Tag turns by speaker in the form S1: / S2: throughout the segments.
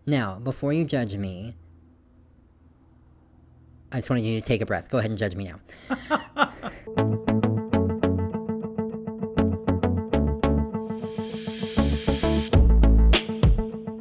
S1: Now, before you judge me, I just wanted you to take a breath. Go ahead and judge me now.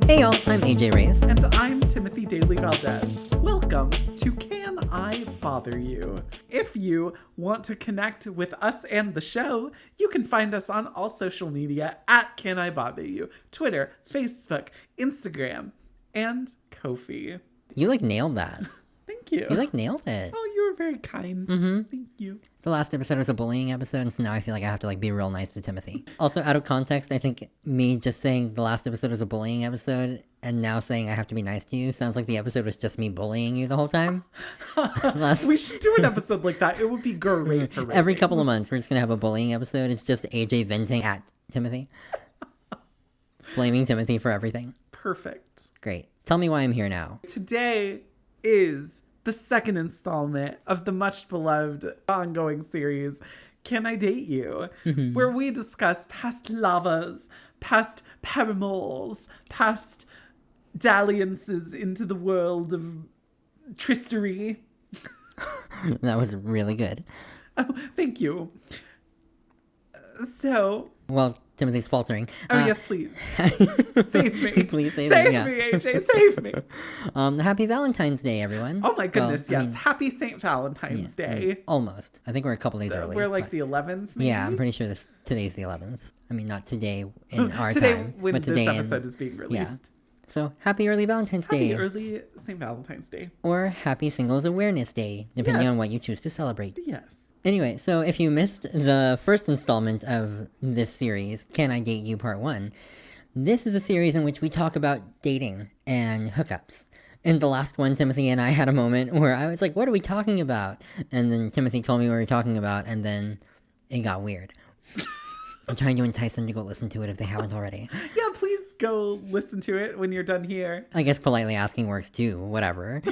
S1: Hey y'all, I'm AJ Reyes.
S2: And I'm Timothy Dailey-Valdes. Welcome to Can I Bother You? If you want to connect with us and the show, you can find us on all social media at Can I Bother You? Twitter, Facebook, Instagram, and Ko-fi.
S1: You nailed that.
S2: Thank you.
S1: You nailed it.
S2: Oh, you were very kind.
S1: Mm-hmm.
S2: Thank you.
S1: The last episode was a bullying episode, and so now I feel like I have to be real nice to Timothy. Also, out of context, I think me just saying the last episode was a bullying episode and now saying I have to be nice to you sounds like the episode was just me bullying you the whole time.
S2: We should do an episode like that. It would be great for
S1: Every couple of months, we're just going to have a bullying episode. It's just AJ venting at Timothy. Blaming Timothy for everything.
S2: Perfect.
S1: Great. Tell me why I'm here now.
S2: Today is the second installment of the much beloved ongoing series, Can I Date You? Where we discuss past lovers, past paramours, past dalliances into the world of tristery.
S1: That was really good.
S2: Oh, thank you. So...
S1: Well, Timothy's faltering.
S2: Yes, please. Save me.
S1: Please save
S2: me,
S1: yeah.
S2: AJ. Save me.
S1: Happy Valentine's Day, everyone.
S2: Oh my goodness, yes. Happy St. Valentine's Day.
S1: Almost. I think we're a couple days early.
S2: We're the 11th, maybe?
S1: Yeah, I'm pretty sure today's the 11th. I mean, not today in our
S2: today,
S1: time.
S2: When
S1: but today
S2: this episode is being released.
S1: Yeah. So, happy early Valentine's Day.
S2: Happy early St. Valentine's Day.
S1: Or happy Singles Awareness Day, depending on what you choose to celebrate.
S2: Yes.
S1: Anyway, so if you missed the first installment of this series, Can I Date You Part 1, this is a series in which we talk about dating and hookups. In the last one, Timothy and I had a moment where I was like, what are we talking about? And then Timothy told me what we were talking about, and then it got weird. I'm trying to entice them to go listen to it if they haven't already.
S2: Yeah, please go listen to it when you're done here.
S1: I guess politely asking works too, whatever.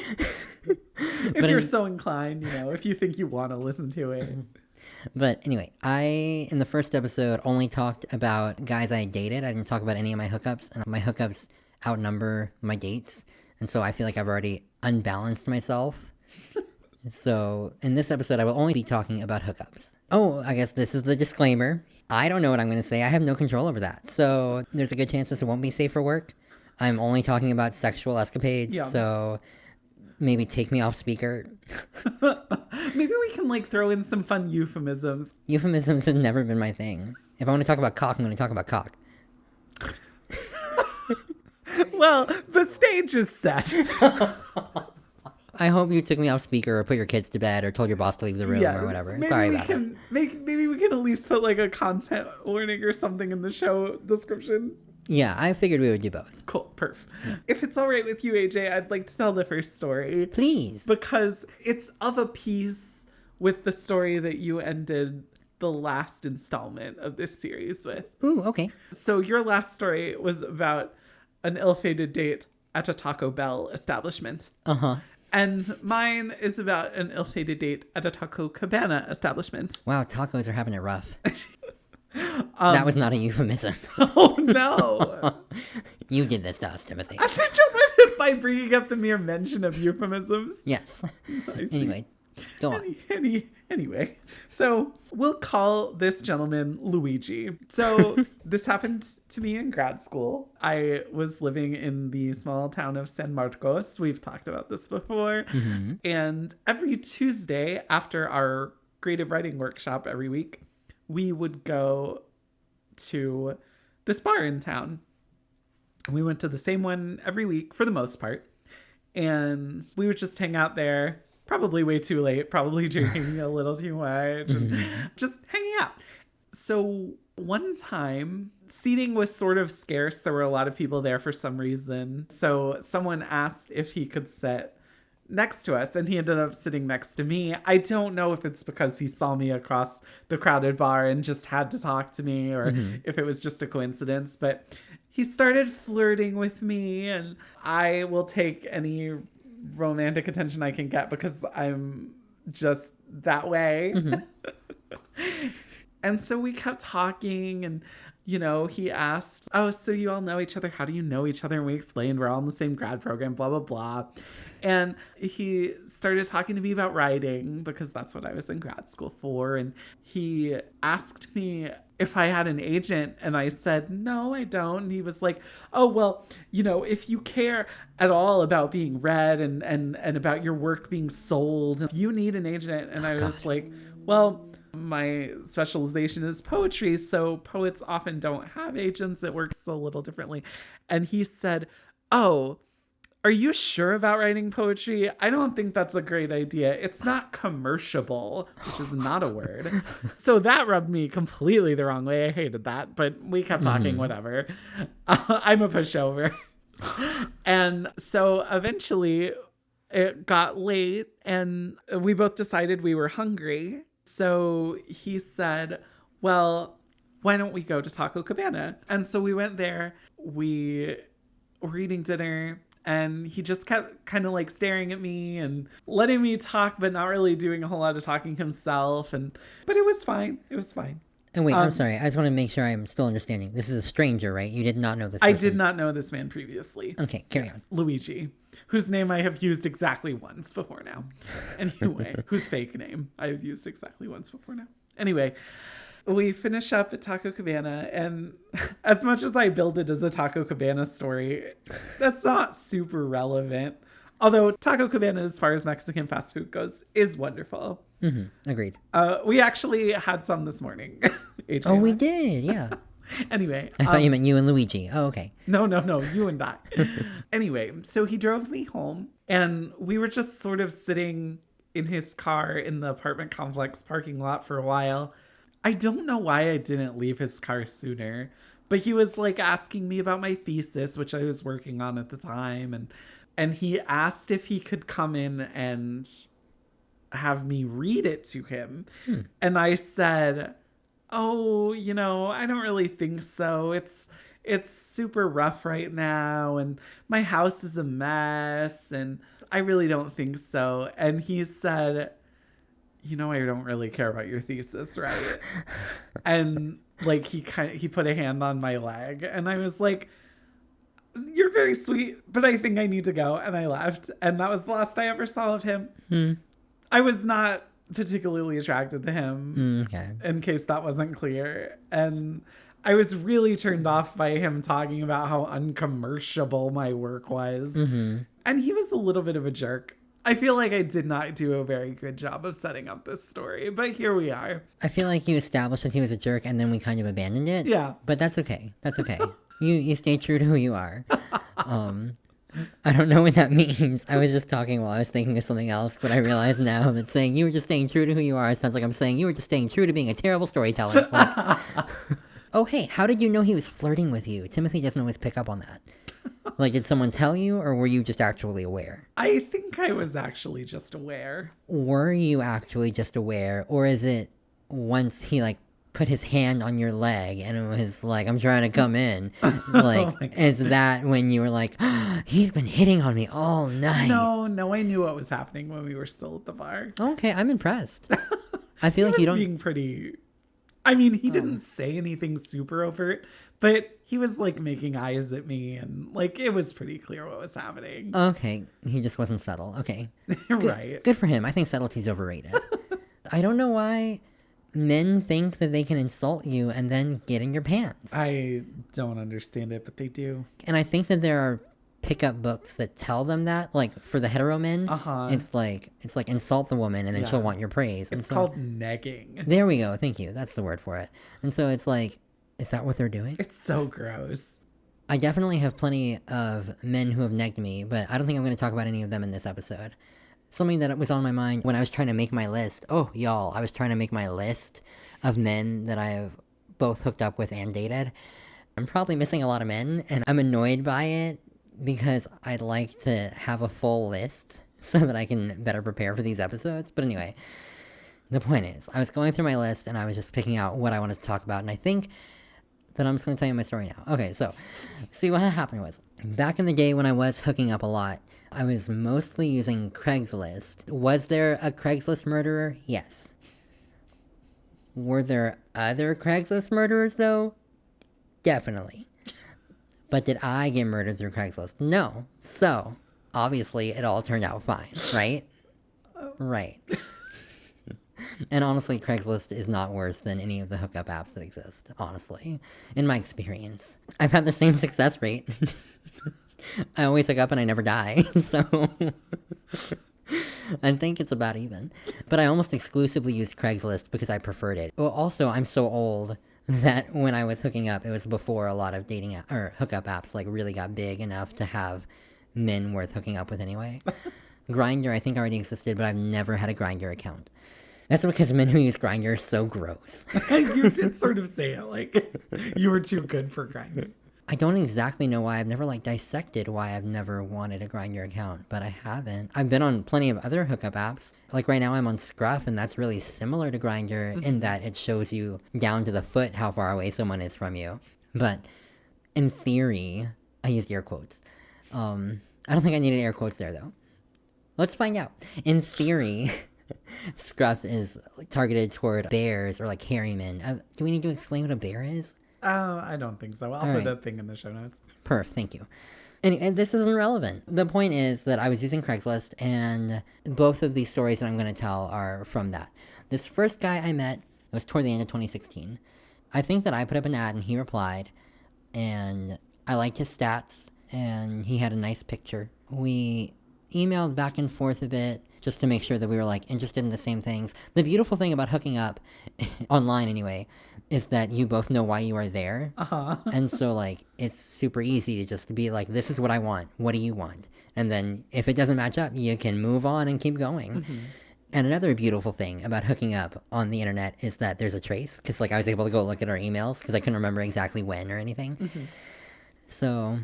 S2: If you're so inclined, if you think you want to listen to it.
S1: But anyway, I, in the first episode, only talked about guys I dated. I didn't talk about any of my hookups, and my hookups outnumber my dates. And so I feel like I've already unbalanced myself. So in this episode, I will only be talking about hookups. Oh, I guess this is the disclaimer. I don't know what I'm going to say. I have no control over that. So there's a good chance this won't be safe for work. I'm only talking about sexual escapades. Yeah. So maybe take me off speaker.
S2: Maybe we can throw in some fun euphemisms.
S1: Euphemisms have never been my thing. If I want to talk about cock, I'm going to talk about cock.
S2: Well, the stage is set.
S1: I hope you took me off speaker or put your kids to bed or told your boss to leave the room or whatever. Sorry about that.
S2: Maybe we can at least put a content warning or something in the show description.
S1: Yeah, I figured we would do both.
S2: Cool, perf. Yeah. If it's all right with you, AJ, I'd like to tell the first story.
S1: Please.
S2: Because it's of a piece with the story that you ended the last installment of this series with.
S1: Ooh, okay.
S2: So your last story was about an ill-fated date at a Taco Bell establishment.
S1: Uh-huh.
S2: And mine is about an ill-fated date at a Taco Cabana establishment.
S1: Wow, tacos are having it rough. That was not a euphemism.
S2: Oh, no.
S1: You did this to us, Timothy.
S2: I'm trying to by bringing up the mere mention of euphemisms.
S1: Yes. Anyway, go on.
S2: Anyway, so we'll call this gentleman Luigi. So this happened to me in grad school. I was living in the small town of San Marcos. We've talked about this before. Mm-hmm. And every Tuesday after our creative writing workshop every week, we would go to this bar in town. We went to the same one every week for the most part. And we would just hang out there. Probably way too late, probably drinking a little too much, and just hanging out. So one time, seating was sort of scarce. There were a lot of people there for some reason. So someone asked if he could sit next to us, and he ended up sitting next to me. I don't know if it's because he saw me across the crowded bar and just had to talk to me, or if it was just a coincidence, but he started flirting with me, and I will take any romantic attention I can get because I'm just that way. And so we kept talking, and he asked, oh, so you all know each other. How do you know each other? And we explained we're all in the same grad program, blah, blah, blah. And he started talking to me about writing because that's what I was in grad school for. And he asked me if I had an agent, and I said, no, I don't. And he was like, oh, well, if you care at all about being read and about your work being sold, you need an agent. And I was like, well, my specialization is poetry, so poets often don't have agents. It works a little differently. And he said, oh, are you sure about writing poetry? I don't think that's a great idea. It's not commerciable, which is not a word. So that rubbed me completely the wrong way. I hated that, but we kept talking, whatever. I'm a pushover. And so eventually it got late and we both decided we were hungry. So he said, well, why don't we go to Taco Cabana? And so we went there. We were eating dinner. And he just kept kind of like staring at me and letting me talk, but not really doing a whole lot of talking himself. But it was fine. It was fine.
S1: And wait, I'm sorry. I just want to make sure I'm still understanding. This is a stranger, right? You did not know this person.
S2: I did not know this man previously.
S1: Okay, carry on.
S2: Luigi, whose name I have used exactly once before now. Anyway, whose fake name I have used exactly once before now. Anyway, we finish up at Taco Cabana, and as much as I build it as a Taco Cabana story, that's not super relevant. Although Taco Cabana, as far as Mexican fast food goes, is wonderful.
S1: Mm-hmm. Agreed.
S2: We actually had some this morning. AJ
S1: oh, we did, yeah.
S2: Anyway.
S1: I thought you meant you and Luigi. Oh, okay.
S2: No, you and I. Anyway, so he drove me home, and we were just sort of sitting in his car in the apartment complex parking lot for a while. I don't know why I didn't leave his car sooner, but he was like asking me about my thesis, which I was working on at the time. And he asked if he could come in and have me read it to him. And I said, oh, I don't really think so. It's super rough right now. And my house is a mess. And I really don't think so. And he said, I don't really care about your thesis, right? And like he put a hand on my leg, and I was like, you're very sweet, but I think I need to go. And I left. And that was the last I ever saw of him. I was not particularly attracted to him, in case that wasn't clear. And I was really turned off by him talking about how uncommerciable my work was. And he was a little bit of a jerk. I feel like I did not do a very good job of setting up this story, but here we are.
S1: I feel like you established that he was a jerk and then we kind of abandoned it.
S2: Yeah.
S1: But that's okay. That's okay. You stay true to who you are. I don't know what that means. I was just talking while I was thinking of something else, but I realize now that saying you were just staying true to who you are sounds like I'm saying you were just staying true to being a terrible storyteller. Like, oh, hey, how did you know he was flirting with you? Timothy doesn't always pick up on that. Like, did someone tell you, or were you just actually aware?
S2: I think I was actually just aware.
S1: Were you actually just aware, or is it once he, like, put his hand on your leg and it was like, I'm trying to come in? Like, is that when you were like, oh, he's been hitting on me all night?
S2: No, I knew what was happening when we were still at the bar.
S1: Okay, I'm impressed. I feel like you don't...
S2: being pretty... I mean, he didn't say anything super overt, but he was like making eyes at me and like it was pretty clear what was happening.
S1: Okay, he just wasn't subtle. Okay.
S2: Right.
S1: Good for him. I think subtlety's overrated. I don't know why men think that they can insult you and then get in your pants.
S2: I don't understand it, but they do.
S1: And I think that there are pickup books that tell them that, like for the hetero men, it's like insult the woman and then she'll want your praise.
S2: It's called negging.
S1: There we go. Thank you. That's the word for it. And so it's like, is that what they're doing?
S2: It's so gross.
S1: I definitely have plenty of men who have negged me, but I don't think I'm going to talk about any of them in this episode. Something that was on my mind when I was trying to make my list. Oh, y'all, I was trying to make my list of men that I have both hooked up with and dated. I'm probably missing a lot of men, and I'm annoyed by it because I'd like to have a full list so that I can better prepare for these episodes. But anyway, the point is, I was going through my list and I was just picking out what I wanted to talk about, and I think that I'm just going to tell you my story now. Okay, so, see, what happened was, back in the day when I was hooking up a lot, I was mostly using Craigslist. Was there a Craigslist murderer? Yes. Were there other Craigslist murderers, though? Definitely. But did I get murdered through Craigslist? No. So, obviously, it all turned out fine, right? Right. And honestly, Craigslist is not worse than any of the hookup apps that exist, honestly, in my experience. I've had the same success rate. I always hook up and I never die, so I think it's about even. But I almost exclusively used Craigslist because I preferred it. Well, also, I'm so old that when I was hooking up, it was before a lot of or hookup apps like really got big enough to have men worth hooking up with anyway. Grindr, I think, already existed, but I've never had a Grindr account. That's because men who use Grindr are so gross.
S2: You did sort of say it like you were too good for Grindr.
S1: I don't exactly know why. I've never dissected why I've never wanted a Grindr account, but I haven't. I've been on plenty of other hookup apps. Like right now I'm on Scruff, and that's really similar to Grindr in that it shows you down to the foot how far away someone is from you. But in theory, I used air quotes. I don't think I needed air quotes there though. Let's find out. In theory, Scruff is targeted toward bears or hairy men. Do we need to explain what a bear is?
S2: I don't think so. I'll put a thing in the show notes.
S1: Perf, thank you. And this isn't relevant. The point is that I was using Craigslist, and both of these stories that I'm going to tell are from that. This first guy I met was toward the end of 2016. I think that I put up an ad and he replied, and I liked his stats, and he had a nice picture. We emailed back and forth a bit just to make sure that we were interested in the same things. The beautiful thing about hooking up, online anyway, is that you both know why you are there. And so it's super easy to just be like, this is what I want. What do you want? And then if it doesn't match up, you can move on and keep going. And another beautiful thing about hooking up on the internet is that there's a trace. Because I was able to go look at our emails because I couldn't remember exactly when or anything. So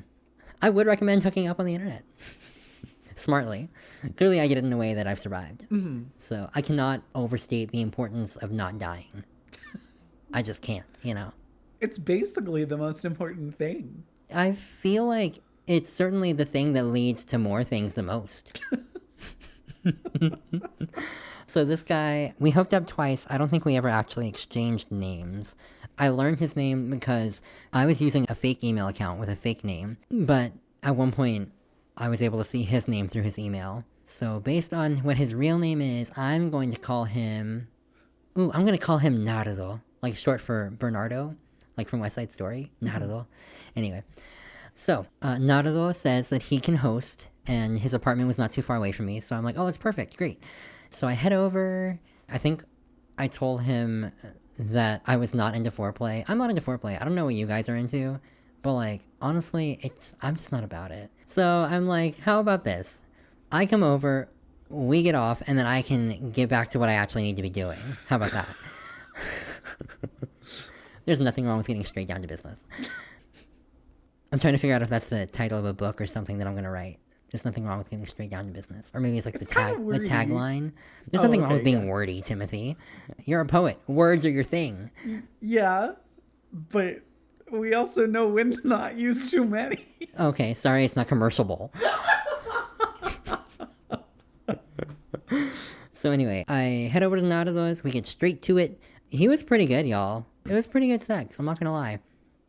S1: I would recommend hooking up on the internet. Smartly. Clearly I did it in a way that I've survived. So I cannot overstate the importance of not dying. I just can't,
S2: It's basically the most important thing.
S1: I feel like it's certainly the thing that leads to more things the most. So this guy, we hooked up twice. I don't think we ever actually exchanged names. I learned his name because I was using a fake email account with a fake name. But at one point, I was able to see his name through his email. So based on what his real name is, I'm going to call him... I'm going to call him Nardo. Short for Bernardo. From West Side Story. Nardo. Anyway. So, Nardo says that he can host, and his apartment was not too far away from me. So I'm like, oh, that's perfect. Great. So I head over. I think I told him that I was not into foreplay. I'm not into foreplay. I don't know what you guys are into. But, honestly, I'm just not about it. So I'm like, how about this? I come over, we get off, and then I can get back to what I actually need to be doing. How about that? There's nothing wrong with getting straight down to business. I'm trying to figure out if that's the title of a book or something that I'm going to write. There's nothing wrong with getting straight down to business. Or maybe it's the tagline. There's nothing wrong with being wordy, Timothy. You're a poet. Words are your thing.
S2: Yeah, but we also know when to not use too many.
S1: Okay, sorry it's not commerciable. So anyway, I head over to Nardo's. We get straight to it. He was pretty good, y'all. It was pretty good sex. I'm not gonna lie.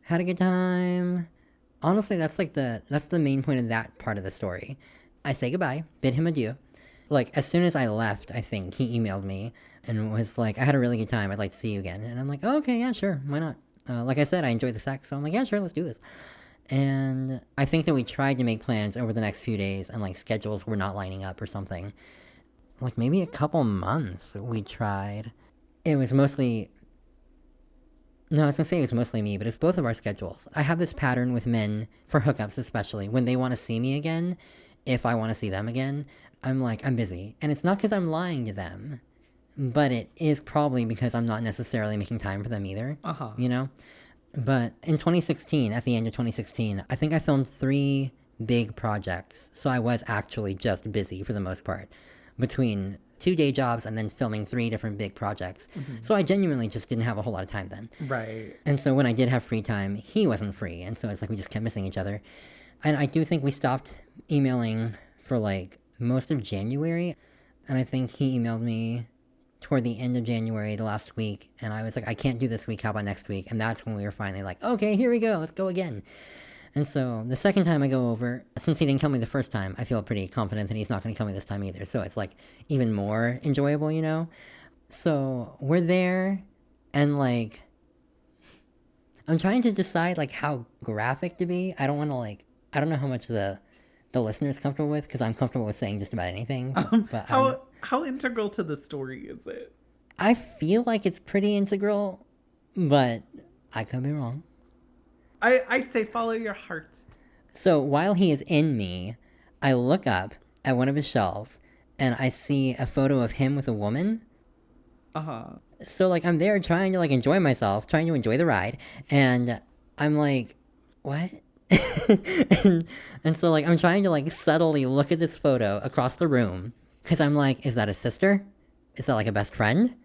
S1: Had a good time. Honestly, that's the main point of that part of the story. I say goodbye, bid him adieu. As soon as I left, I think he emailed me and was like, I had a really good time. I'd like to see you again. And I'm like, oh, okay, yeah, sure. Why not? Like I said, I enjoyed the sex. So I'm like, yeah, sure, let's do this. And I think that we tried to make plans over the next few days and schedules were not lining up or something. Maybe a couple months we tried. It was mostly... No, I was going to say it was mostly me, but it's both of our schedules. I have this pattern with men, for hookups especially, when they want to see me again, if I want to see them again, I'm like, I'm busy. And it's not because I'm lying to them, but it is probably because I'm not necessarily making time for them either, But in 2016, at the end of 2016, I think I filmed 3 big projects, so I was actually just busy for the most part, between 2 day jobs and then filming 3 different big projects. So I genuinely just didn't have a whole lot of time then.
S2: Right.
S1: And so when I did have free time, he wasn't free. And so it's we just kept missing each other. And I do think we stopped emailing for most of January. And I think he emailed me toward the end of January, the last week, and I was like, I can't do this week, how about next week? And that's when we were finally like, okay, here we go, let's go again. And so the second time I go over, since he didn't kill me the first time, I feel pretty confident that he's not going to kill me this time either. So it's like even more enjoyable, you know? So we're there, and like, I'm trying to decide like how graphic to be. I don't want to like, I don't know how much the listener's comfortable with, because I'm comfortable with saying just about anything. But
S2: how integral to the story is it?
S1: I feel like it's pretty integral, but I could be wrong.
S2: I say follow your heart.
S1: So while he is in me, I look up at one of his shelves and I see a photo of him with a woman. So like I'm there trying to like enjoy myself, trying to enjoy the ride, and I'm like, what? and so like I'm trying to like subtly look at this photo across the room, because I'm like, is that a sister? Is that like a best friend?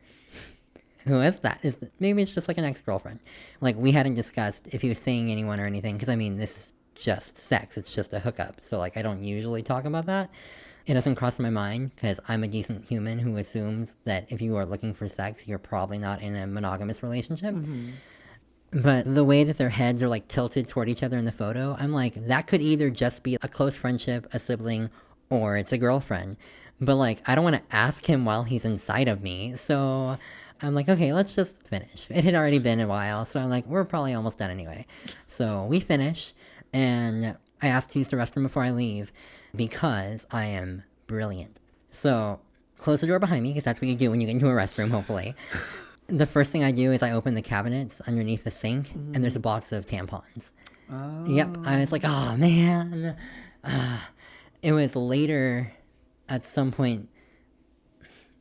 S1: Who is that? Maybe it's just like an ex-girlfriend. Like, we hadn't discussed if he was seeing anyone or anything, because I mean, this is just sex, it's just a hookup, so like I don't usually talk about that. It doesn't cross my mind, because I'm a decent human who assumes that if you are looking for sex, you're probably not in a monogamous relationship. But the way that their heads are like tilted toward each other in the photo, I'm like, that could either just be a close friendship, a sibling, or it's a girlfriend. But like, I don't want to ask him while he's inside of me, so I'm like, okay, let's just finish. It had already been a while, so I'm like, we're probably almost done anyway. So we finish, and I asked to use the restroom before I leave, because I am brilliant. So close the door behind me, because that's what you do when you get into a restroom, hopefully. The first thing I do is I open the cabinets underneath the sink, and there's a box of tampons. Yep, I was like, oh man. It was later, at some point,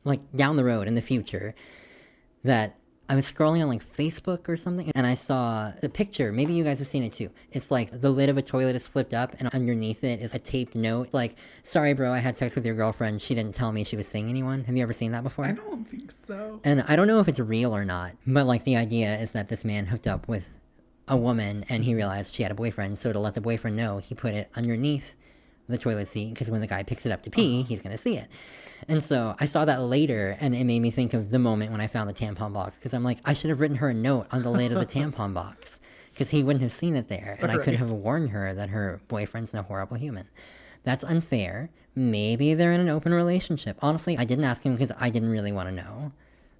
S1: like down the road in the future, that I was scrolling on like Facebook or something, and I saw the picture. Maybe you guys have seen it too. It's like the lid of a toilet is flipped up, and underneath it is a taped note like, sorry bro, I had sex with your girlfriend, she didn't tell me she was seeing anyone. Have you ever seen that before?
S2: I don't think so.
S1: And I don't know if it's real or not, but like the idea is that this man hooked up with a woman and he realized she had a boyfriend, so to let the boyfriend know, he put it underneath the toilet seat, because when the guy picks it up to pee, he's gonna see it. And so I saw that later, and it made me think of the moment when I found the tampon box, because I'm like, I should have written her a note on the lid of the tampon box, because he wouldn't have seen it there, and I could have warned her that her boyfriend's a horrible human. That's unfair. Maybe they're in an open relationship. Honestly, I didn't ask him because I didn't really want to know.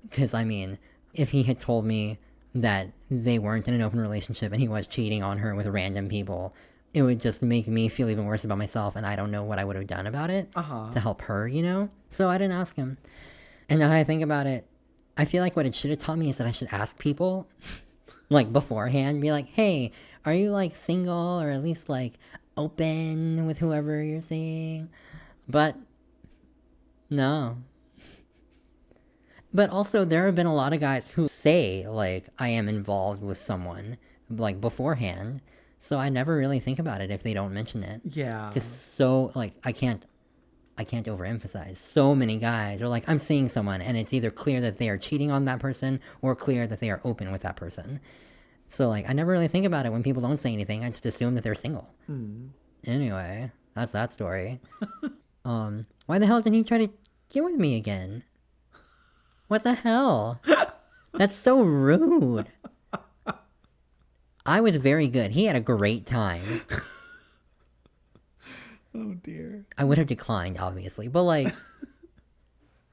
S1: Because, I mean, if he had told me that they weren't in an open relationship and he was cheating on her with random people, it would just make me feel even worse about myself, and I don't know what I would have done about it to help her, you know? So I didn't ask him. And now that I think about it, I feel like what it should have taught me is that I should ask people, like, beforehand, be like, hey, are you, like, single, or at least, like, open with whoever you're seeing? But, no. But also, there have been a lot of guys who say, like, I am involved with someone, like, beforehand. So I never really think about it if they don't mention it.
S2: Yeah.
S1: Just so, like, I can't overemphasize. So many guys are like, I'm seeing someone, and it's either clear that they are cheating on that person or clear that they are open with that person. So, like, I never really think about it when people don't say anything. I just assume that they're single. Anyway, that's that story. Why the hell didn't he try to get with me again? What the hell? That's so rude. I was very good. He had a great time.
S2: Oh, dear.
S1: I would have declined, obviously. But, like,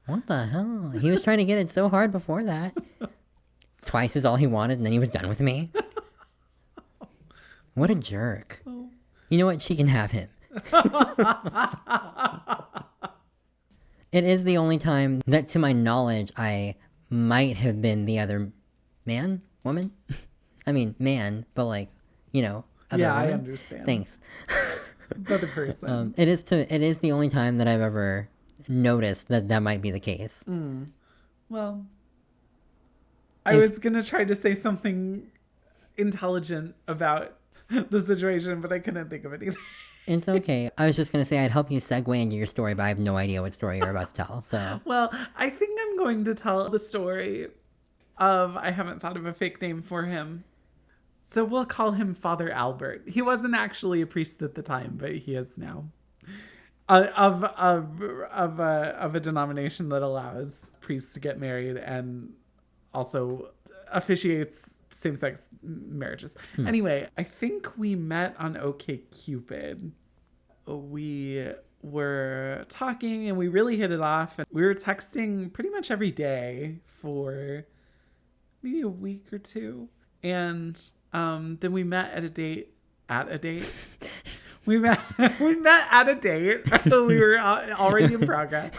S1: what the hell? He was trying to get it so hard before that. Twice is all he wanted, and then he was done with me. What a jerk. You know what? She can have him. It is the only time that, to my knowledge, I might have been the other man? Woman? I mean, man, but like, you know, other woman.
S2: I understand.
S1: Thanks.
S2: Other person.
S1: It is the only time that I've ever noticed that might be the case.
S2: Well, I was going to try to say something intelligent about the situation, but I couldn't think of anything.
S1: It's okay. I was just going to say I'd help you segue into your story, but I have no idea what story you're about to tell. So,
S2: well, I think I'm going to tell the story of, I haven't thought of a fake name for him. So we'll call him Father Albert. He wasn't actually a priest at the time, but he is now. of a denomination that allows priests to get married and also officiates same-sex marriages. Anyway, I think we met on OkCupid. We were talking and we really hit it off. And we were texting pretty much every day for maybe a week or two. And then we met at a date. We met at a date. We were already in progress.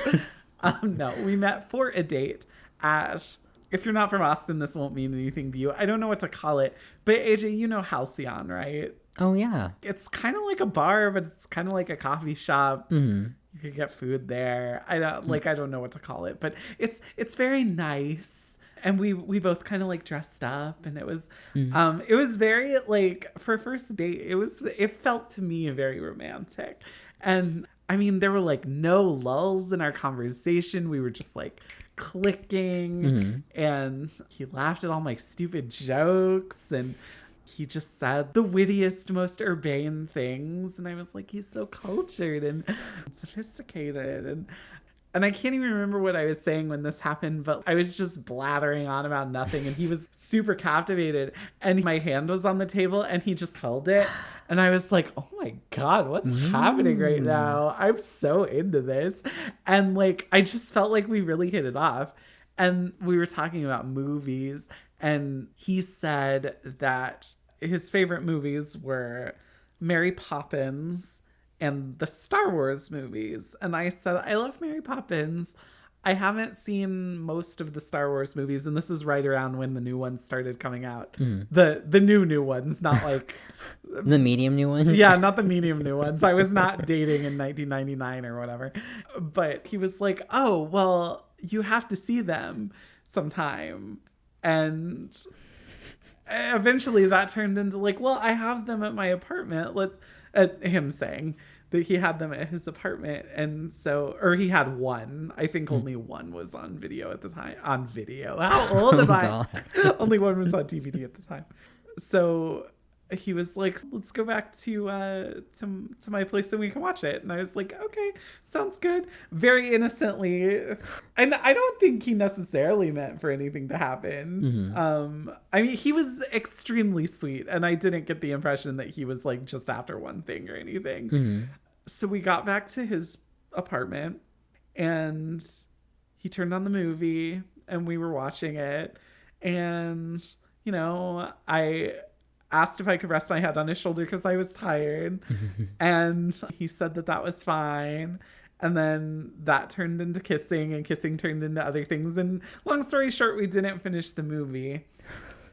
S2: No, we met for a date at, if you're not from Austin, this won't mean anything to you. I don't know what to call it. But AJ, you know Halcyon, right?
S1: Oh, yeah.
S2: It's kind of like a bar, but it's kind of like a coffee shop.
S1: Mm-hmm.
S2: You could get food there. I don't know what to call it, but it's very nice. And we both kind of like dressed up, and it was very like, for a first date, it felt to me very romantic. And I mean, there were like no lulls in our conversation. We were just like clicking, and he laughed at all my stupid jokes, and he just said the wittiest, most urbane things. And I was like, he's so cultured and sophisticated. And I can't even remember what I was saying when this happened, but I was just blathering on about nothing. And he was super captivated. And my hand was on the table and he just held it. And I was like, oh my God, what's happening right now? I'm so into this. And like, I just felt like we really hit it off. And we were talking about movies. And he said that his favorite movies were Mary Poppins and the Star Wars movies. And I said, I love Mary Poppins. I haven't seen most of the Star Wars movies, and this is right around when the new ones started coming out. The new ones, not like
S1: the medium new ones.
S2: Yeah, not the medium new ones. I was not dating in 1999 or whatever. But he was like, oh, well, you have to see them sometime. And eventually that turned into like, well, I have them at my apartment. Him saying that he had them at his apartment. And so, or he had one. I think only one was on video at the time. On video. How old am I? Only one was on DVD at the time. So he was like, let's go back to my place and we can watch it. And I was like, okay, sounds good. Very innocently. And I don't think he necessarily meant for anything to happen. I mean, he was extremely sweet, and I didn't get the impression that he was like just after one thing or anything. So we got back to his apartment and he turned on the movie and we were watching it. And, you know, I asked if I could rest my head on his shoulder because I was tired. And he said that was fine. And then that turned into kissing, and kissing turned into other things. And long story short, we didn't finish the movie.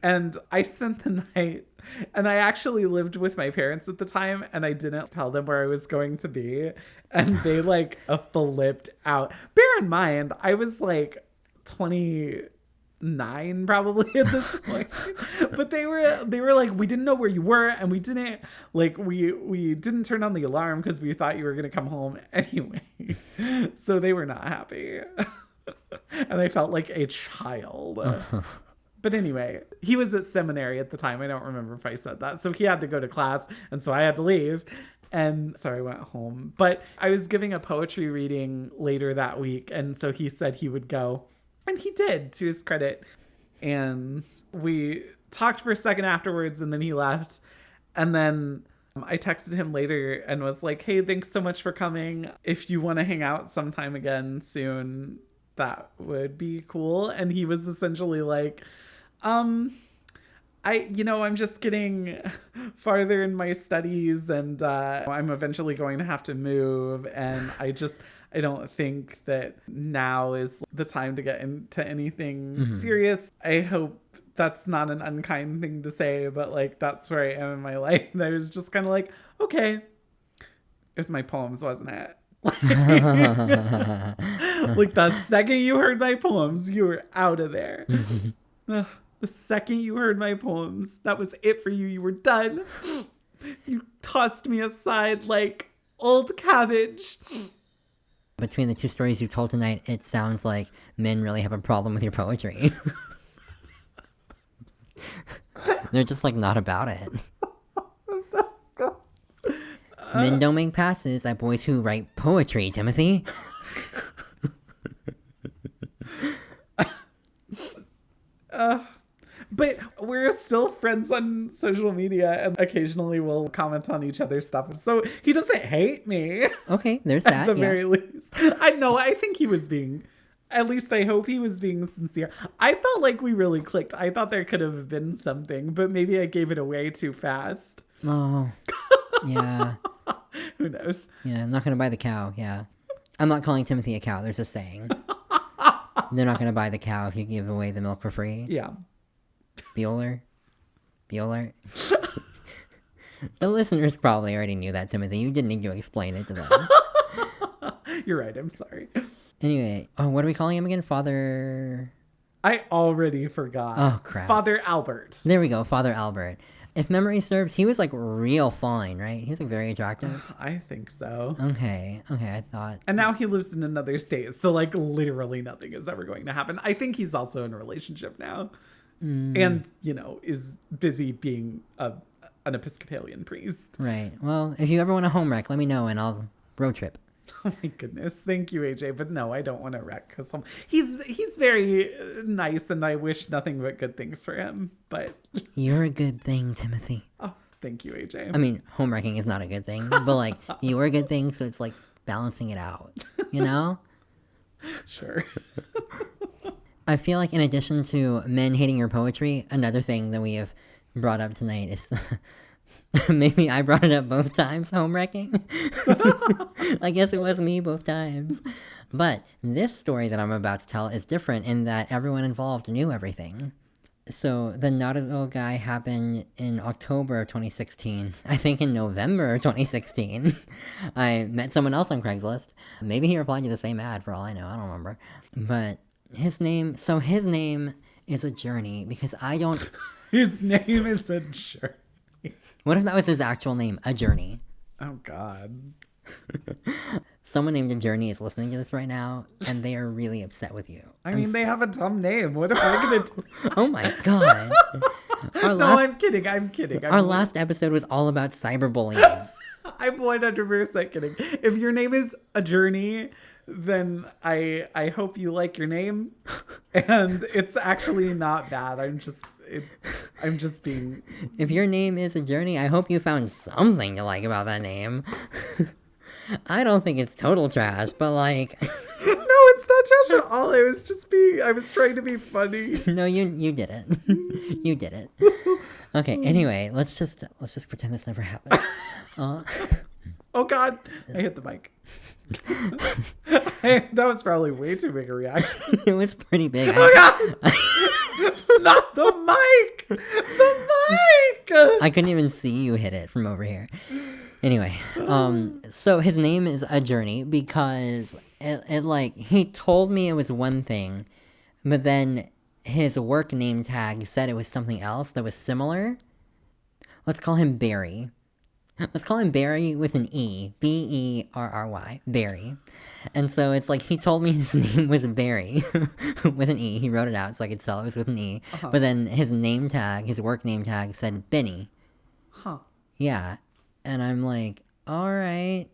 S2: And I spent the night, and I actually lived with my parents at the time, and I didn't tell them where I was going to be. And they like flipped out. Bear in mind, I was like 29 probably at this point. But they were like, we didn't know where you were, and we didn't turn on the alarm because we thought you were going to come home anyway. So they were not happy. And I felt like a child. But anyway, he was at seminary at the time. I don't remember if I said that. So he had to go to class, and so I had to leave. And so I went home. But I was giving a poetry reading later that week, and so he said he would go. And he did, to his credit. And we talked for a second afterwards, and then he left. And then I texted him later and was like, hey, thanks so much for coming. If you want to hang out sometime again soon, that would be cool. And he was essentially like, I'm just getting farther in my studies, and I'm eventually going to have to move. And I don't think that now is the time to get into anything serious. I hope that's not an unkind thing to say, but like, that's where I am in my life. And I was just kind of like, okay. It was my poems, wasn't it? Like the second you heard my poems, you were out of there. The second you heard my poems, that was it for you. You were done. You tossed me aside like old cabbage.
S1: Between the two stories you told tonight, it sounds like men really have a problem with your poetry. They're just like not about it. Men don't make passes at boys who write poetry, Timothy.
S2: But we're still friends on social media and occasionally we'll comment on each other's stuff. So he doesn't hate me.
S1: Okay, there's that.
S2: At the very least. I know, I think he was being, at least I hope he was being sincere. I felt like we really clicked. I thought there could have been something, but maybe I gave it away too fast.
S1: Oh, yeah.
S2: Who knows?
S1: Yeah, I'm not going to buy the cow, yeah. I'm not calling Timothy a cow, there's a saying. They're not going to buy the cow if you give away the milk for free.
S2: Yeah.
S1: Bueller? The listeners probably already knew that, Timothy. You didn't need to explain it to them.
S2: You're right, I'm sorry.
S1: Anyway, what are we calling him again? Father...
S2: I already forgot.
S1: Oh, crap.
S2: Father Albert.
S1: There we go, Father Albert. If memory serves, he was like real fine, right? He was like very attractive.
S2: I think so.
S1: Okay, I thought...
S2: And now he lives in another state, so like literally nothing is ever going to happen. I think he's also in a relationship now. And, you know, is busy being an Episcopalian priest.
S1: Right. Well, if you ever want a home wreck, let me know and I'll road trip.
S2: Oh my goodness. Thank you, AJ. But no, I don't want to wreck because he's very nice and I wish nothing but good things for him. But
S1: you're a good thing, Timothy.
S2: Oh, thank you, AJ.
S1: I mean, home wrecking is not a good thing, but like you're a good thing. So it's like balancing it out, you know?
S2: Sure.
S1: I feel like in addition to men hating your poetry, another thing that we have brought up tonight is maybe I brought it up both times, home wrecking. I guess it was me both times. But this story that I'm about to tell is different in that everyone involved knew everything. So the nautical guy happened in October of 2016. I think in November of 2016. I met someone else on Craigslist. Maybe he replied to the same ad for all I know. I don't remember. But his name is a journey because I don't...
S2: His name is a journey.
S1: What if that was his actual name? A journey.
S2: Oh, God.
S1: Someone named A Journey is listening to this right now, and they are really upset with you.
S2: I mean, they have a dumb name. What am I going to do?
S1: Oh, my God.
S2: I'm kidding.
S1: Our last episode was all about cyberbullying.
S2: I'm 100% kidding. If your name is A Journey, then I hope you like your name. And it's actually not bad. I'm just being...
S1: If your name is A Journey, I hope you found something to like about that name. I don't think it's total trash, but like...
S2: No, it's not trash at all. I was trying to be funny.
S1: No, you did it. You did it. Okay, anyway, let's just pretend this never happened.
S2: Oh, God. I hit the mic. That was probably way too big a reaction.
S1: It was pretty big.
S2: Oh, God. Not the mic. The mic.
S1: I couldn't even see you hit it from over here. Anyway, so his name is A Journey because it like, he told me it was one thing, but then his work name tag said it was something else that was similar. Let's call him Barry. Let's call him Barry with an E. Berry. Barry. And so it's like he told me his name was Barry with an E. He wrote it out so I could tell it was with an E. Uh-huh. But then his name tag, his work name tag said Benny.
S2: Huh.
S1: Yeah. And I'm like, all right.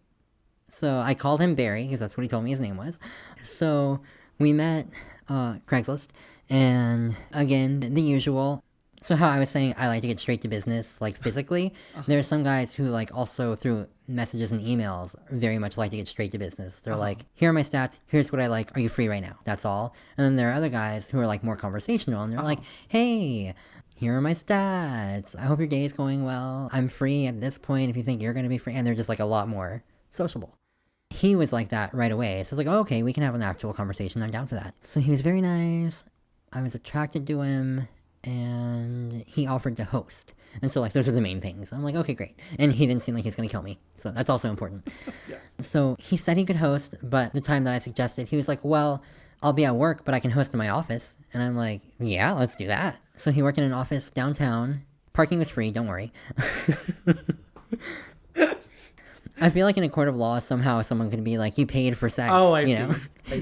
S1: So I called him Barry because that's what he told me his name was. So we met Craigslist. And again, the usual. So how I was saying, I like to get straight to business, like physically. There are some guys who like also through messages and emails very much like to get straight to business. They're like, here are my stats. Here's what I like. Are you free right now? That's all. And then there are other guys who are like more conversational and they're like, hey, here are my stats. I hope your day is going well. I'm free at this point if you think you're going to be free. And they're just like a lot more sociable. He was like that right away. So I was like, oh, okay, we can have an actual conversation. I'm down for that. So he was very nice. I was attracted to him. And he offered to host. And so, like, those are the main things. I'm like, okay, great. And he didn't seem like he was going to kill me. So that's also important.
S2: Yes.
S1: So he said he could host, but the time that I suggested, he was like, well, I'll be at work, but I can host in my office. And I'm like, yeah, let's do that. So he worked in an office downtown. Parking was free, don't worry. I feel like in a court of law, somehow someone could be like, you paid for sex.
S2: Oh, I
S1: you
S2: see.
S1: know,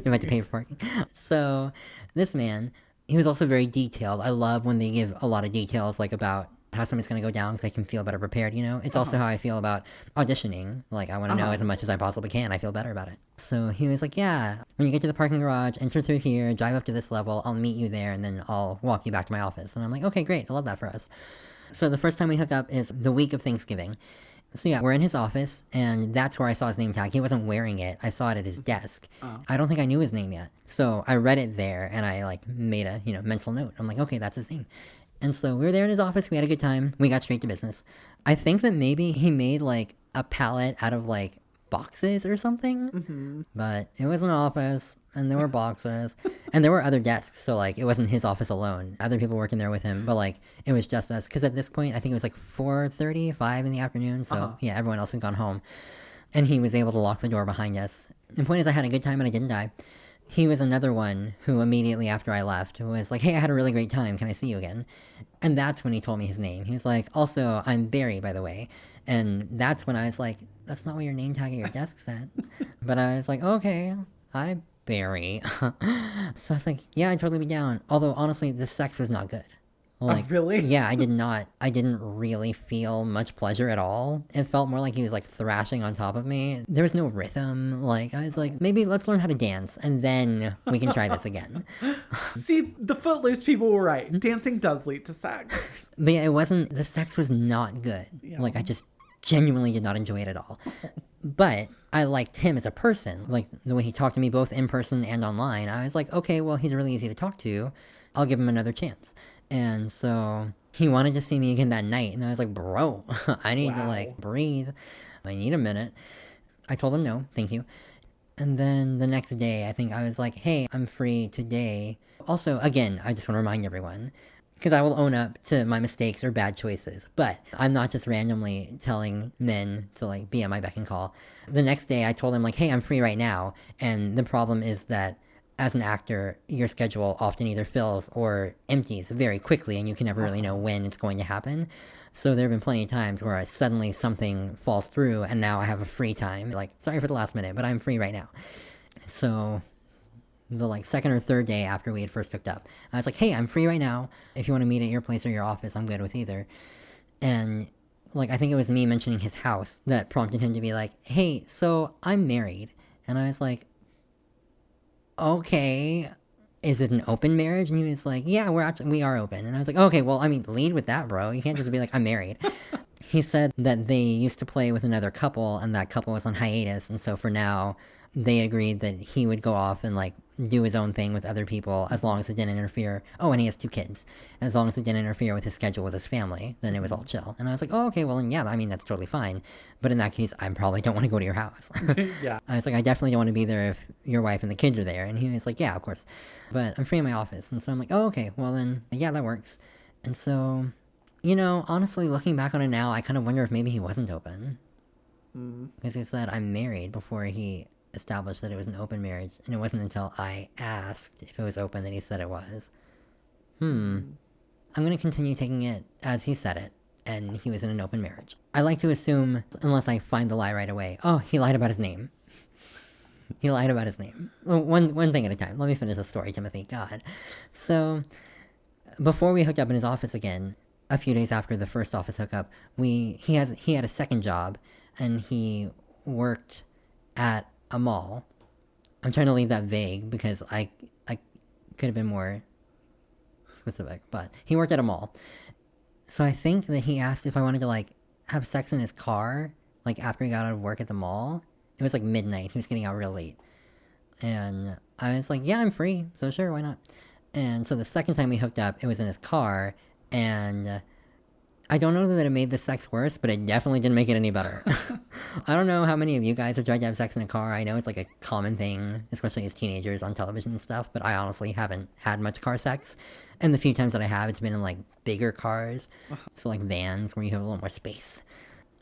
S1: you had to pay for parking. So this man... He was also very detailed. I love when they give a lot of details, like, about how something's going to go down because I can feel better prepared, you know? It's also how I feel about auditioning. Like, I want to know as much as I possibly can. I feel better about it. So he was like, yeah, when you get to the parking garage, enter through here, drive up to this level, I'll meet you there, and then I'll walk you back to my office. And I'm like, okay, great. I love that for us. So the first time we hook up is the week of Thanksgiving. So yeah, we're in his office, and that's where I saw his name tag. He wasn't wearing it. I saw it at his desk. I don't think I knew his name yet. So I read it there, and I, like, made a, mental note. I'm like, okay, that's his name. And so we were there in his office. We had a good time. We got straight to business. I think that maybe he made, like, a pallet out of, like, boxes or something. But it was an office, and there were boxes, and there were other desks. So, like, it wasn't his office alone. Other people working there with him. But, like, it was just us. Because at this point, I think it was, like, 4:30, 5 in the afternoon. So, yeah, everyone else had gone home. And he was able to lock the door behind us. The point is, I had a good time, and I didn't die. He was another one who immediately after I left was like, hey, I had a really great time. Can I see you again? And that's when he told me his name. He was like, also, I'm Barry, by the way. And that's when I was like, that's not what your name tag at your desk said. But I was like, okay, hi, Barry. So I was like, yeah, I'd totally be down. Although, honestly, the sex was not good. Like,
S2: really?
S1: Yeah, I didn't really feel much pleasure at all. It felt more like he was, like, thrashing on top of me. There was no rhythm. Like, I was like, maybe let's learn how to dance, and then we can try this again.
S2: See, the Footloose people were right. Dancing does lead to sex.
S1: But yeah, the sex was not good.
S2: Yeah.
S1: Like, I just genuinely did not enjoy it at all. But I liked him as a person. Like, the way he talked to me both in person and online. I was like, okay, well, he's really easy to talk to. I'll give him another chance. And so he wanted to see me again that night. And I was like, bro, I need to, like, breathe. I need a minute. I told him no, thank you. And then the next day, I think I was like, hey, I'm free today. Also, again, I just want to remind everyone, because I will own up to my mistakes or bad choices. But I'm not just randomly telling men to, like, be at my beck and call. The next day, I told him, like, hey, I'm free right now. And the problem is that as an actor, your schedule often either fills or empties very quickly, and you can never really know when it's going to happen. So there have been plenty of times where suddenly something falls through, and now I have a free time. Like, sorry for the last minute, but I'm free right now. So the, like, second or third day after we had first hooked up, I was like, hey, I'm free right now. If you want to meet at your place or your office, I'm good with either. And, like, I think it was me mentioning his house that prompted him to be like, hey, so I'm married. And I was like, okay, is it an open marriage? And he was like, yeah, we are open. And I was like, okay, well, I mean, lead with that, bro. You can't just be like, I'm married. He said that they used to play with another couple, and that couple was on hiatus, and so for now, they agreed that he would go off and, like, do his own thing with other people as long as it didn't interfere. Oh, and he has 2 kids. As long as it didn't interfere with his schedule with his family, then it was all chill. And I was like, oh, okay, well, then, yeah, I mean, that's totally fine. But in that case, I probably don't want to go to your house.
S2: Yeah.
S1: I was like, I definitely don't want to be there if your wife and the kids are there. And he was like, yeah, of course. But I'm free in my office. And so I'm like, oh, okay, well, then, yeah, that works. And so, honestly, looking back on it now, I kind of wonder if maybe he wasn't open. Because he said, I'm married before he established that it was an open marriage, and it wasn't until I asked if it was open that he said it was. I'm gonna continue taking it as he said it, and he was in an open marriage. I like to assume, unless I find the lie right away, oh, he lied about his name. He lied about his name. One thing at a time. Let me finish the story, Timothy. God. So, before we hooked up in his office again, a few days after the first office hookup, he had a second job, and he worked at a mall. I'm trying to leave that vague because I could have been more specific, but he worked at a mall. So I think that he asked if I wanted to, like, have sex in his car, like, after he got out of work at the mall. It was like midnight. He was getting out real late. And I was like, yeah, I'm free, so sure, why not? And so the second time we hooked up, it was in his car, and I don't know that it made the sex worse, but it definitely didn't make it any better. I don't know how many of you guys have tried to have sex in a car. I know it's, like, a common thing, especially as teenagers on television and stuff, but I honestly haven't had much car sex. And the few times that I have, it's been in, like, bigger cars. So, like, vans where you have a little more space.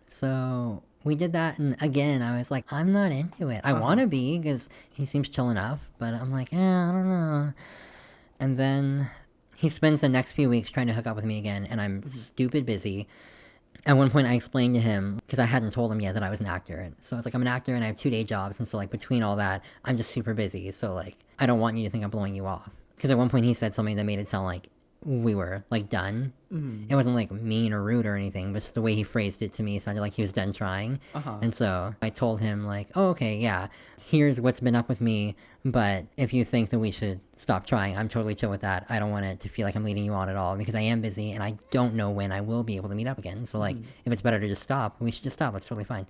S1: So we did that, and again, I was like, I'm not into it. I want to be, because he seems chill enough, but I'm like, I don't know. And then he spends the next few weeks trying to hook up with me again, and I'm stupid busy. At one point, I explained to him, because I hadn't told him yet that I was an actor. So I was like, I'm an actor, and I have 2-day jobs, and so, like, between all that, I'm just super busy. So, like, I don't want you to think I'm blowing you off. Because at one point, he said something that made it sound like we were like done. It wasn't like mean or rude or anything, but just the way he phrased it to me sounded like he was done trying. And so I told him like, oh, okay, yeah, here's what's been up with me, but if you think that we should stop trying, I'm totally chill with that. I don't want it to feel like I'm leading you on at all, because I am busy and I don't know when I will be able to meet up again. So like, if it's better to just stop, we should just stop. It's totally fine.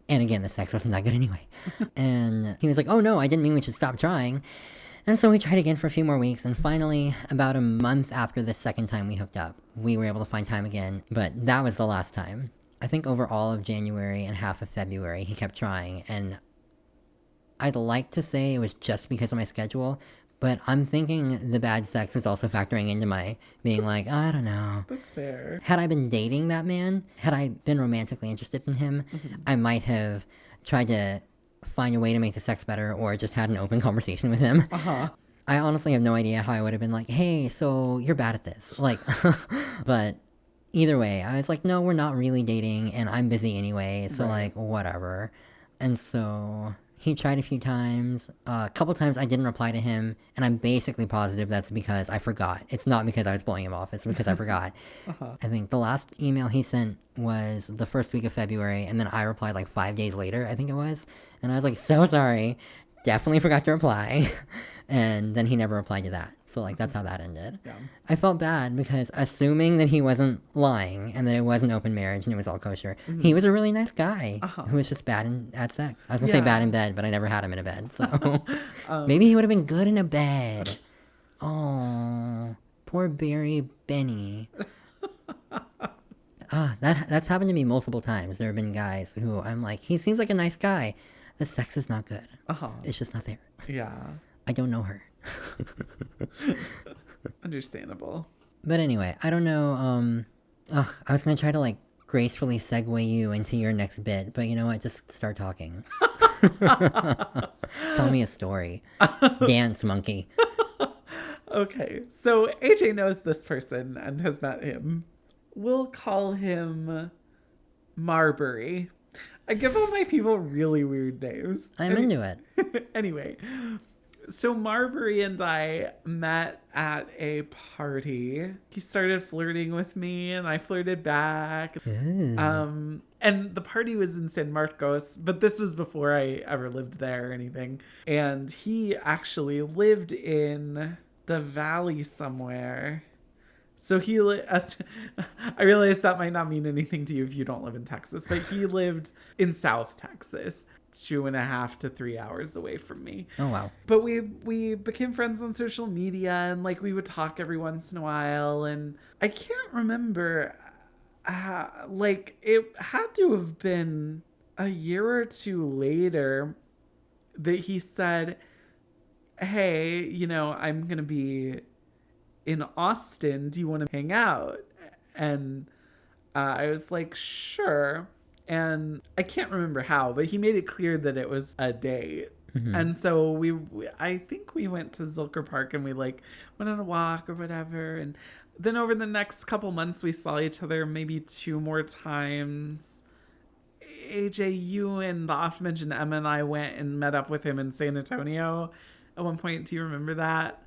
S1: And again, the sex wasn't that good anyway. And he was like, oh no, I didn't mean we should stop trying. And so we tried again for a few more weeks, and finally, about a month after the second time we hooked up, we were able to find time again, but that was the last time. I think over all of January and half of February, he kept trying, and I'd like to say it was just because of my schedule, but I'm thinking the bad sex was also factoring into my being like, I don't know.
S2: That's fair.
S1: Had I been dating that man, had I been romantically interested in him, I might have tried to find a way to make the sex better, or just had an open conversation with him. I honestly have no idea how I would have been like, hey, so you're bad at this. Like, but either way, I was like, no, we're not really dating, and I'm busy anyway, so like, whatever. And so he tried a few times. A couple times I didn't reply to him, and I'm basically positive that's because I forgot. It's not because I was blowing him off, it's because I forgot. I think the last email he sent was the first week of February, and then I replied like 5 days later, I think it was. And I was like, so sorry, definitely forgot to reply. And then he never replied to that. So like, that's how that ended.
S2: Yeah.
S1: I felt bad because assuming that he wasn't lying and that it was an open marriage and it was all kosher, he was a really nice guy who was just bad at sex. I was gonna say bad in bed, but I never had him in a bed. So maybe he would have been good in a bed. Oh, poor Barry Benny. That's happened to me multiple times. There have been guys who I'm like, he seems like a nice guy. The sex is not good. It's just not there.
S2: Yeah.
S1: I don't know her.
S2: Understandable.
S1: But anyway, I don't know. I was gonna try to like gracefully segue you into your next bit, but you know what? Just start talking. Tell me a story. Dance, monkey.
S2: Okay, so AJ knows this person and has met him. We'll call him Marbury. I give all my people really weird names.
S1: I'm into it.
S2: Anyway, so Marbury and I met at a party. He started flirting with me and I flirted back.
S1: Ooh.
S2: And the party was in San Marcos, but this was before I ever lived there or anything. And he actually lived in the valley somewhere. So I realize that might not mean anything to you if you don't live in Texas, but he lived in South Texas, 2.5 to 3 hours away from me.
S1: Oh, wow.
S2: But we became friends on social media, and like we would talk every once in a while. And I can't remember, like it had to have been a year or two later that he said, hey, you know, I'm going to be in Austin, do you want to hang out? And I was like, sure. And I can't remember how, but he made it clear that it was a date. And so I think we went to Zilker Park and we like went on a walk or whatever. And then over the next couple months, we saw each other maybe 2 more times. AJ, you and the oft-mentioned Emma and I went and met up with him in San Antonio at one point. Do you remember that?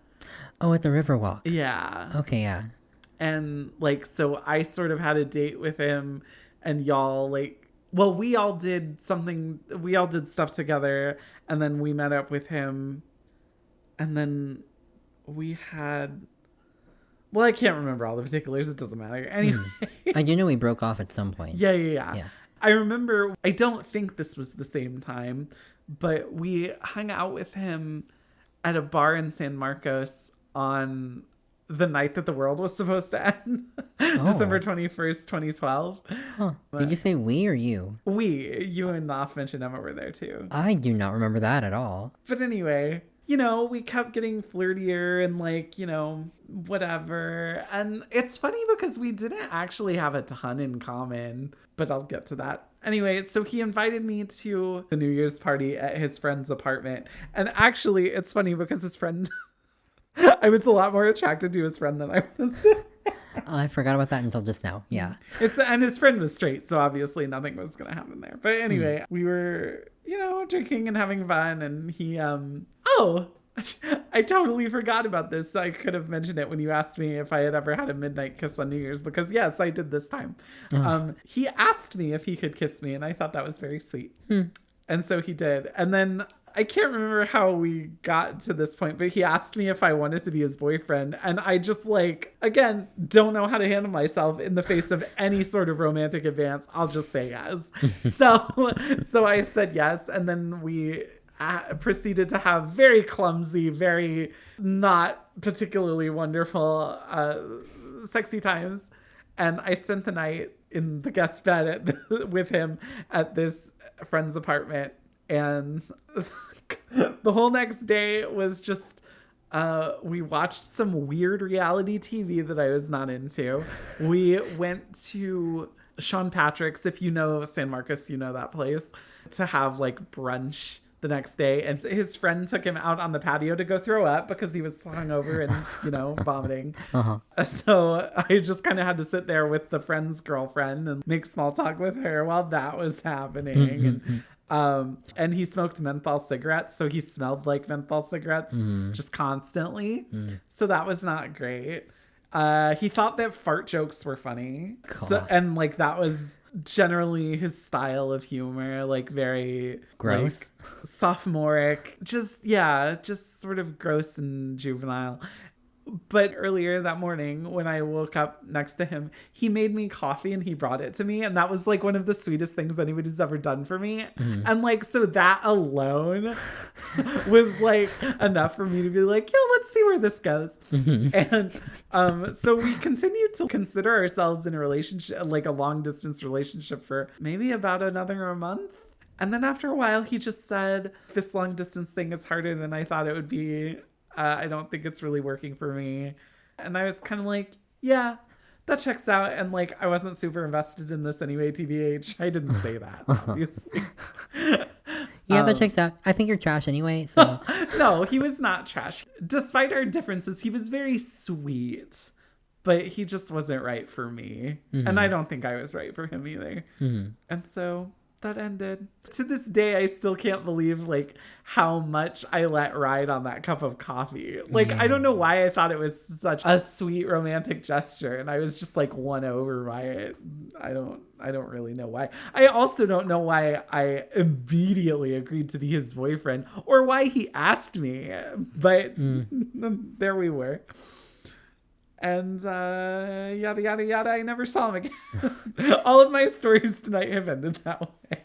S1: Oh, at the Riverwalk.
S2: Yeah.
S1: Okay, yeah.
S2: And like, so I sort of had a date with him, and y'all like, well, we all did stuff together, and then we met up with him, and then we had, well, I can't remember all the particulars. It doesn't matter. Anyway.
S1: I do know we broke off at some point.
S2: Yeah. I remember, I don't think this was the same time, but we hung out with him at a bar in San Marcos on the night that the world was supposed to end. December 21st, 2012.
S1: Huh. Did you say we or you?
S2: You and the oft-mentioned Emma were there too.
S1: I do not remember that at all.
S2: But anyway, you know, we kept getting flirtier and like, you know, whatever. And it's funny because we didn't actually have a ton in common, but I'll get to that. Anyway, so he invited me to the New Year's party at his friend's apartment. And actually, it's funny because his friend, I was a lot more attracted to his friend than I was to.
S1: I forgot about that until just now. Yeah.
S2: And his friend was straight, so obviously nothing was going to happen there. But anyway, we were, you know, drinking and having fun. And he, I totally forgot about this. I could have mentioned it when you asked me if I had ever had a midnight kiss on New Year's, because yes, I did this time. He asked me if he could kiss me, and I thought that was very sweet. And so he did. And then I can't remember how we got to this point, but he asked me if I wanted to be his boyfriend. And I just again, don't know how to handle myself in the face of any sort of romantic advance. I'll just say yes. So I said yes. And then we proceeded to have very clumsy, very not particularly wonderful sexy times. And I spent the night in the guest bed with him at this friend's apartment. And the whole next day was just, we watched some weird reality TV that I was not into. We went to Sean Patrick's, if you know San Marcos, you know that place, to have brunch the next day. And his friend took him out on the patio to go throw up because he was hungover and, vomiting. So I just kind of had to sit there with the friend's girlfriend and make small talk with her while that was happening. And he smoked menthol cigarettes, so he smelled like menthol cigarettes just constantly. So that was not great. He thought that fart jokes were funny.
S1: Cool.
S2: So, and that was generally his style of humor, very
S1: gross,
S2: sophomoric, just sort of gross and juvenile. But earlier that morning when I woke up next to him, he made me coffee and he brought it to me. And that was one of the sweetest things anybody's ever done for me. And so that alone was enough for me to be let's see where this goes. And so we continued to consider ourselves in a relationship, a long distance relationship, for maybe about another month. And then after a while, he just said, this long distance thing is harder than I thought it would be. I don't think it's really working for me. And I was kind of yeah, that checks out. And I wasn't super invested in this anyway, TBH. I didn't say that, obviously.
S1: Yeah, that checks out. I think you're trash anyway, so.
S2: No, he was not trash. Despite our differences, he was very sweet. But he just wasn't right for me. And I don't think I was right for him either. And so that ended. To this day, I still can't believe how much I let ride on that cup of coffee. I don't know why I thought it was such a sweet romantic gesture, and I was just won over by it. I don't really know why. I also don't know why I immediately agreed to be his boyfriend, or why he asked me. But there we were. And yada, yada, yada, I never saw him again. All of my stories tonight have ended that way.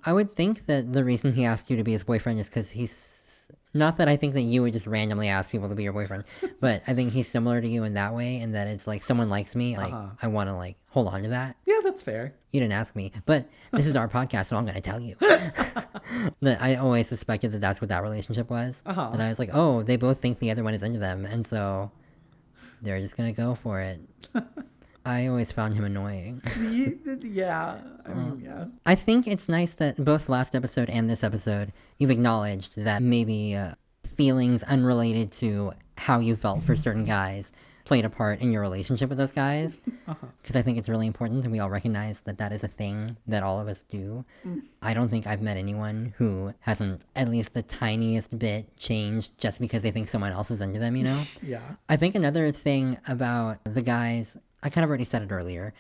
S1: I would think that the reason he asked you to be his boyfriend is because he's... Not that I think that you would just randomly ask people to be your boyfriend, but I think he's similar to you in that way, and that it's someone likes me, I want to hold on to that.
S2: Yeah, that's fair.
S1: You didn't ask me, but this is our podcast, so I'm going to tell you. That I always suspected that that's what that relationship was. That I was oh, they both think the other one is into them, and so... they're just gonna go for it. I always found him annoying.
S2: Yeah. Yeah.
S1: I think it's nice that both last episode and this episode, you've acknowledged that maybe feelings unrelated to how you felt for certain guys played a part in your relationship with those guys. Because I think it's really important that we all recognize that that is a thing that all of us do. I don't think I've met anyone who hasn't at least the tiniest bit changed just because they think someone else is into them,
S2: Yeah.
S1: I think another thing about the guys, I kind of already said it earlier,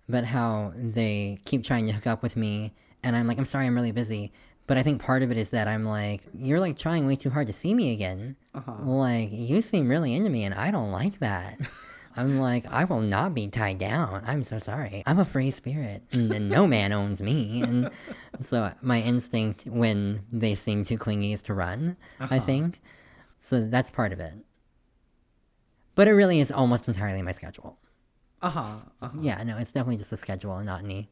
S1: but how they keep trying to hook up with me, and I'm I'm sorry, I'm really busy. But I think part of it is that I'm you're trying way too hard to see me again. You seem really into me, and I don't like that. I'm I will not be tied down. I'm so sorry. I'm a free spirit, and no man owns me. And so my instinct when they seem too clingy is to run, I think. So that's part of it. But it really is almost entirely my schedule. Yeah, no, it's definitely just the schedule and not any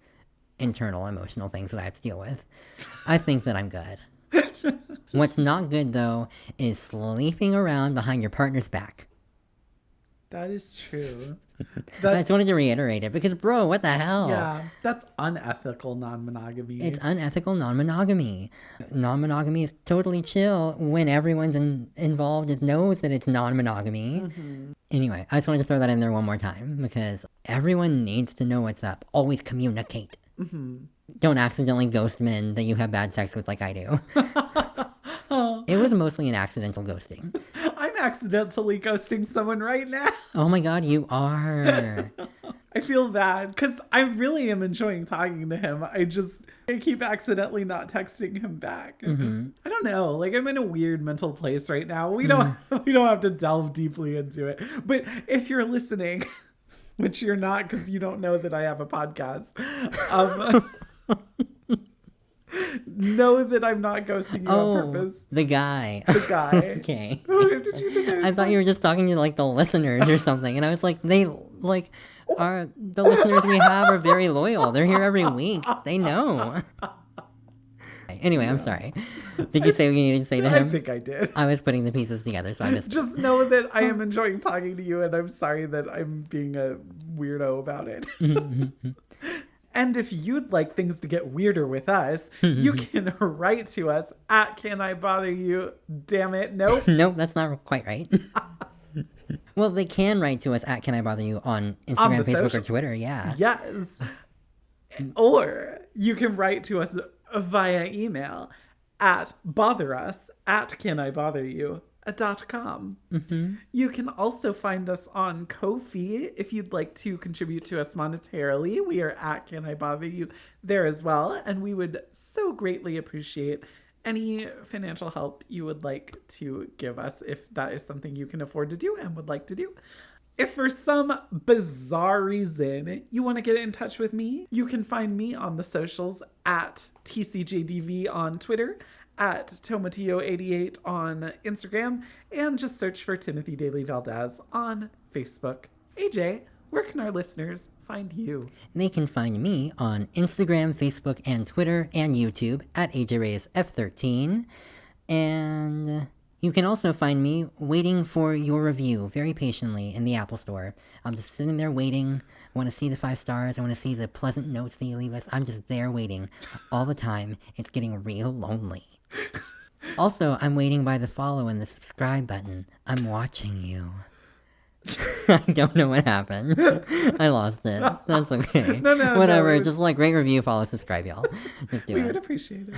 S1: internal emotional things that I have to deal with. I think that I'm good. What's not good, though, is sleeping around behind your partner's back.
S2: That is true.
S1: I just wanted to reiterate it because, bro, what the hell?
S2: Yeah, that's unethical non-monogamy.
S1: It's unethical non-monogamy. Non-monogamy is totally chill when everyone's involved knows that it's non-monogamy. Anyway, I just wanted to throw that in there one more time because everyone needs to know what's up. Always communicate. Don't accidentally ghost men that you have bad sex with like I do. It was mostly an accidental ghosting.
S2: I'm accidentally ghosting someone right now.
S1: Oh my god, you are.
S2: I feel bad because I really am enjoying talking to him. I keep accidentally not texting him back.
S1: Mm-hmm.
S2: I don't know. Like, I'm in a weird mental place right now. We don't have to delve deeply into it. But if you're listening, which you're not because you don't know that I have a podcast, know that I'm not ghosting you on purpose.
S1: The guy.
S2: The guy.
S1: Okay.
S2: Did you think
S1: I thought you were just talking to like the listeners or something, and I was like, the listeners we have are very loyal. They're here every week. They know. Anyway, I'm sorry. Did you say what you needed to say to him?
S2: I think I did.
S1: I was putting the pieces together, so I missed
S2: Just know that I am enjoying talking to you, and I'm sorry that I'm being a weirdo about it. And if you'd like things to get weirder with us, you can write to us at Can I Bother You? Damn it, nope.
S1: Nope, that's not quite right. Well, they can write to us at Can I Bother You on Instagram, Facebook,
S2: socials.
S1: or Twitter, yeah.
S2: Yes. Or you can write to us via email at botherus@canibotheryu.com.
S1: Mm-hmm.
S2: You can also find us on Ko-fi if you'd like to contribute to us monetarily. We are at Can I Bother You there as well, and we would so greatly appreciate any financial help you would like to give us if that is something you can afford to do and would like to do. If for some bizarre reason you want to get in touch with me, you can find me on the socials at TCJDV on Twitter, at Tomatillo88 on Instagram, and just search for Timothy Dailey-Valdes on Facebook. AJ, where can our listeners find you?
S1: They can find me on Instagram, Facebook, and Twitter, and YouTube at AJReyesF13. And you can also find me waiting for your review very patiently in the Apple Store. I'm just sitting there waiting. I want to see the 5 stars. I want to see the pleasant notes that you leave us. I'm just there waiting all the time. It's getting real lonely. Also, I'm waiting by the follow and the subscribe button. I'm watching you. I don't know what happened. I lost it. That's okay.
S2: No,
S1: whatever.
S2: No,
S1: just like rate, review, follow, subscribe, y'all. Just do
S2: we
S1: it.
S2: would appreciate it.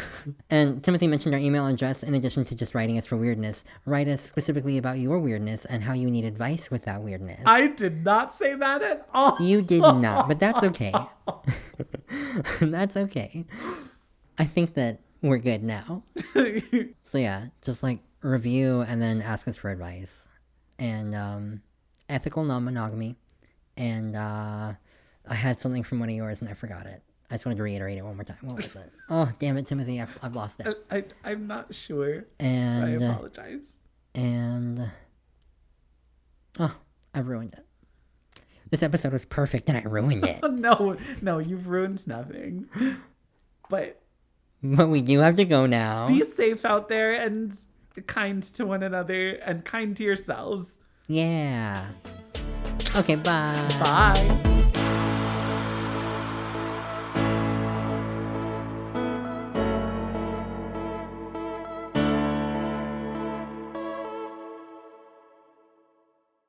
S1: And Timothy mentioned our email address. In addition to just writing us for weirdness, write us specifically about your weirdness and how you need advice with that weirdness.
S2: I did not say that at all.
S1: You did not, but that's okay. That's okay. I think that we're good now. So yeah, just like review and then ask us for advice. And ethical non-monogamy. And I had something from one of yours and I forgot it. I just wanted to reiterate it one more time. What was it? Oh, damn it, Timothy. I've lost it.
S2: I'm not sure.
S1: And
S2: I apologize.
S1: And oh, I've ruined it. This episode was perfect and I ruined it.
S2: No, you've ruined nothing. But
S1: we do have to go now.
S2: Be safe out there and kind to one another and kind to yourselves.
S1: Yeah. Okay, bye.
S2: Bye.